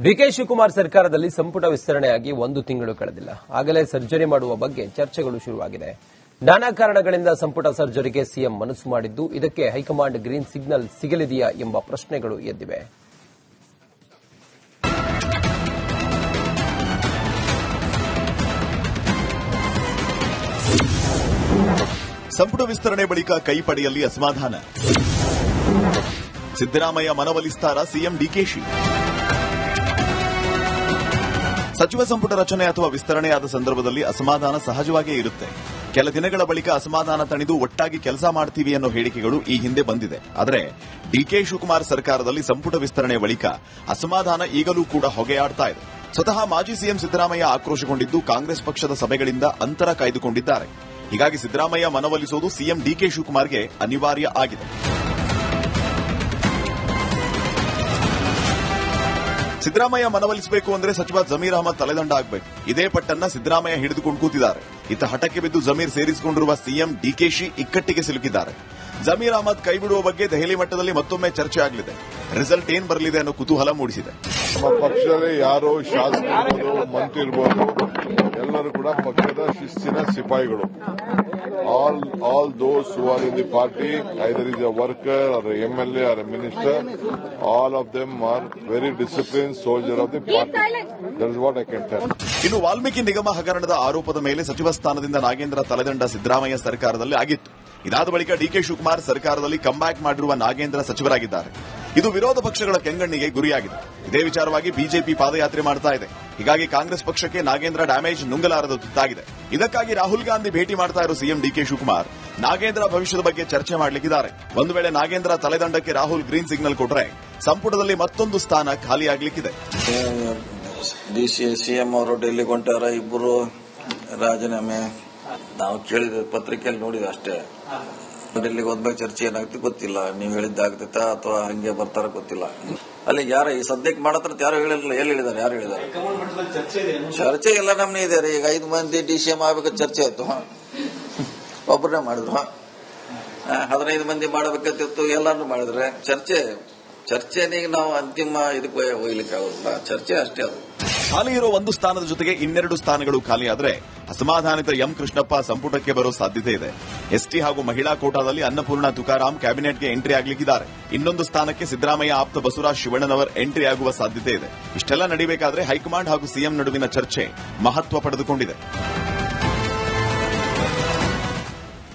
DK Shivakumar ಸರ್ಕಾರದಲ್ಲಿ ಸಂಪುಟ ವಿಸ್ತರಣೆಯಾಗಿ 1 ತಿಂಗಳು ಕಳೆದಿಲ್ಲ. ಆಗಲೇ ಸರ್ಜರಿ ಮಾಡುವ ಬಗ್ಗೆ ಚರ್ಚೆಗಳು ಶುರುವಾಗಿದೆ. ನಾನಾ ಕಾರಣಗಳಿಂದ ಸಂಪುಟ ಸರ್ಜರಿಗೆ ಸಿಎಂ ಮನಸ್ಸು ಮಾಡಿದ್ದು, ಇದಕ್ಕೆ ಹೈಕಮಾಂಡ್ ಗ್ರೀನ್ ಸಿಗ್ನಲ್ ಸಿಗಲಿದೆಯಾ ಎಂಬ ಪ್ರಶ್ನೆಗಳು ಎದ್ದಿವೆ. ಸಂಪುಟ ವಿಸ್ತರಣೆ ಬಳಿಕ ಕೈ ಪಡೆಯಲ್ಲಿ ಅಸಮಾಧಾನ. ಸಿದ್ದರಾಮಯ್ಯ ಮನವೊಲಿಸುತ್ತಾರಾ ಸಿಎಂ ಡಿಕೆಶಿ? ಸಚಿವ ಸಂಪುಟ ರಚನೆ ಅಥವಾ ವಿಸ್ತರಣೆಯಾದ ಸಂದರ್ಭದಲ್ಲಿ ಅಸಮಾಧಾನ ಸಹಜವಾಗಿಯೇ ಇರುತ್ತೆ. ಕೆಲ ದಿನಗಳ ಬಳಿಕ ಅಸಮಾಧಾನ ತಣಿದು ಒಟ್ಟಾಗಿ ಕೆಲಸ ಮಾಡ್ತೀವಿ ಅನ್ನೋ ಹೇಳಿಕೆಗಳು ಈ ಹಿಂದೆ ಬಂದಿದೆ. ಆದರೆ ಡಿಕೆ ಶಿವಕುಮಾರ್ ಸರ್ಕಾರದಲ್ಲಿ ಸಂಪುಟ ವಿಸ್ತರಣೆ ಬಳಿಕ ಅಸಮಾಧಾನ ಈಗಲೂ ಕೂಡ ಹೊಗೆಯಾಡ್ತಾ ಇದೆ. ಸ್ವತಃ ಮಾಜಿ ಸಿಎಂ ಸಿದ್ದರಾಮಯ್ಯ ಆಕ್ರೋಶಗೊಂಡಿದ್ದು ಕಾಂಗ್ರೆಸ್ ಪಕ್ಷದ ಸಭೆಗಳಿಂದ ಅಂತರ ಕಾಯ್ದುಕೊಂಡಿದ್ದಾರೆ. ಹೀಗಾಗಿ ಸಿದ್ದರಾಮಯ್ಯ ಮನವೊಲಿಸುವುದು ಸಿಎಂ ಡಿಕೆ ಶಿವಕುಮಾರ್ಗೆ ಅನಿವಾರ್ಯ ಆಗಿದೆ. ಸಿದ್ದರಾಮಯ್ಯ ಮನವೊಲಿಸಬೇಕು ಅಂದ್ರೆ ಸಚಿವ ಜಮೀರ್ ಅಹಮದ್ ತಲೆದಂಡ ಆಗಬೇಕು. ಇದೇ ಪಟ್ಟನ್ನ ಸಿದ್ದರಾಮಯ್ಯ ಹಿಡಿದುಕೊಂಡು ಕೂತಿದ್ದಾರೆ. ಇತ್ತ ಹಠಕ್ಕೆ ಬಿದ್ದು ಜಮೀರ್ ಸೇರಿಸಿಕೊಂಡಿರುವ ಸಿಎಂ ಡಿಕೆಶಿ ಇಕ್ಕಟ್ಟಿಗೆ ಸಿಲುಕಿದ್ದಾರೆ. ಜಮೀರ್ ಅಹಮದ್ ಕೈಬಿಡುವ ಬಗ್ಗೆ ದೆಹಲಿ ಮಟ್ಟದಲ್ಲಿ ಮತ್ತೊಮ್ಮೆ ಚರ್ಚೆ ಆಗಲಿದೆ. ರಿಸಲ್ಟ್ ಏನ್ ಬರಲಿದೆ ಅನ್ನೋ ಕುತೂಹಲ ಮೂಡಿಸಿದೆ. ನಮ್ಮ ಪಕ್ಷದಲ್ಲಿ ಯಾರೋ ಶಾಸಕರು, ಮಂತ್ರಿ ಇರಬಹುದು, ಎಲ್ಲರೂ ಕೂಡ ಪಕ್ಷದ ಶಿಸ್ತಿನ ಸಿಪಾಯಿಗಳು. All those who are in the party, either is a worker or a MLA or a minister, all of them are very disciplined soldier of the party. That is what I can tell. ಇನ್ನು ವಾಲ್ಮೀಕಿ ನಿಗಮ ಹಗರಣದ ಆರೋಪದ ಮೇಲೆ ಸಚಿವ ಸ್ಥಾನದಿಂದ ನಾಗೇಂದ್ರ ತಲೆದಂಡ ಸಿದ್ದರಾಮಯ್ಯ ಸರ್ಕಾರದಲ್ಲಿ ಆಗಿತ್ತು. ಇದಾದ ಬಳಿಕ ಡಿಕೆ ಶಿವಕುಮಾರ್ ಸರ್ಕಾರದಲ್ಲಿ ಕಂಬ್ಯಾಕ್ ಮಾಡಿರುವ ನಾಗೇಂದ್ರ ಸಚಿವರಾಗಿದ್ದಾರೆ. ಇದು ವಿರೋಧ ಪಕ್ಷಗಳ ಕೆಂಗಣ್ಣಿಗೆ ಗುರಿಯಾಗಿದೆ. ಇದೇ ವಿಚಾರವಾಗಿ ಬಿಜೆಪಿ ಪಾದಯಾತ್ರೆ ಮಾಡ್ತಾ ಇದೆ. ಹೀಗಾಗಿ ಕಾಂಗ್ರೆಸ್ ಪಕ್ಷಕ್ಕೆ ನಾಗೇಂದ್ರ ಡ್ಯಾಮೇಜ್ ನುಂಗಲಾರದ ತುತ್ತಾಗಿದೆ. ಇದಕ್ಕಾಗಿ ರಾಹುಲ್ ಗಾಂಧಿ ಭೇಟಿ ಮಾಡ್ತಾ ಇರೋ ಸಿಎಂ ಡಿಕೆ ಶಿವಕುಮಾರ್ ನಾಗೇಂದ್ರ ಭವಿಷ್ಯದ ಬಗ್ಗೆ ಚರ್ಚೆ ಮಾಡಲಿಕ್ಕಿದ್ದಾರೆ. ಒಂದು ವೇಳೆ ನಾಗೇಂದ್ರ ತಲೆದಂಡಕ್ಕೆ ರಾಹುಲ್ ಗ್ರೀನ್ ಸಿಗ್ನಲ್ ಕೊಟ್ಟರೆ ಸಂಪುಟದಲ್ಲಿ ಮತ್ತೊಂದು ಸ್ಥಾನ ಖಾಲಿಯಾಗಲಿಕ್ಕಿದೆ. ಸಿಎಂ ಅವರು ಡೆಲ್ಲಿಗೆ ಹೊಂಟಾರ, ಇಬ್ಬರು ರಾಜೀನಾಮೆ ನಾವು ಕೇಳಿದ ಪತ್ರಿಕೆಯಲ್ಲಿ ನೋಡಿದ ಅಷ್ಟೇ. ಡೆಲ್ಲಿಗೆ ಹೋದ್ಮೇಲೆ ಚರ್ಚೆ ಏನಾಗುತ್ತೆ ಗೊತ್ತಿಲ್ಲ. ನೀವು ಹೇಳಿದ್ದಾಗ್ತೈತಾ ಅಥವಾ ಹಂಗೆ ಬರ್ತಾರ ಗೊತ್ತಿಲ್ಲ. ಅಲ್ಲಿ ಯಾರ ಈ ಸದ್ಯಕ್ಕೆ ಮಾಡತ್ರ ಯಾರು ಹೇಳಿರಲಿಲ್ಲ. ಎಲ್ಲಿ ಹೇಳಿದ್ದಾರೆ? ಯಾರು ಹೇಳಿದ್ದಾರೆ? ಚರ್ಚೆ ಎಲ್ಲ ನಮ್ನೆ ಇದೆ ರೀ. ಈಗ 5 ಮಂದಿ DCM ಆಗ್ಬೇಕು ಚರ್ಚೆ ಆಯ್ತು, ಒಬ್ಬರನ್ನೇ ಮಾಡಿದ್ರು. 15 ಮಂದಿ ಮಾಡಬೇಕಂತಿತ್ತು, ಎಲ್ಲಾರು ಮಾಡಿದ್ರೆ ಚರ್ಚೆನೇ ನಾವು ಅಂತಿಮ ಇದಕ್ಕೆ ಒಯ್ಲಿಕ್ಕೆ ಆಗುದಿಲ್ಲ. ಚರ್ಚೆ ಅಷ್ಟೇ. ಅದು ಖಾಲಿ ಇರೋ ಒಂದು ಸ್ಥಾನದ ಜೊತೆಗೆ 2 ಸ್ಥಾನಗಳು ಖಾಲಿಯಾದರೆ ಅಸಮಾಧಾನಿತ ಎಂ ಕೃಷ್ಣಪ್ಪ ಸಂಪುಟಕ್ಕೆ ಬರೋ ಸಾಧ್ಯತೆ ಇದೆ. ಎಸ್ಟಿ ಹಾಗೂ ಮಹಿಳಾ ಕೋಟಾದಲ್ಲಿ ಅನ್ನಪೂರ್ಣ ತುಕಾರಾಂ ಕ್ಯಾಬಿನೆಟ್ಗೆ ಎಂಟ್ರಿ ಆಗಲಿಕ್ಕಿದ್ದಾರೆ. ಇನ್ನೊಂದು ಸ್ಥಾನಕ್ಕೆ ಸಿದ್ದರಾಮಯ್ಯ ಆಪ್ತ ಬಸವರಾಜ ಶಿವಣ್ಣನವರ್ ಎಂಟ್ರಿ ಆಗುವ ಸಾಧ್ಯತೆ ಇದೆ. ಇಷ್ಟೆಲ್ಲ ನಡೀಬೇಕಾದ್ರೆ ಹೈಕಮಾಂಡ್ ಹಾಗೂ ಸಿಎಂ ನಡುವಿನ ಚರ್ಚೆ ಮಹತ್ವ ಪಡೆದುಕೊಂಡಿದೆ.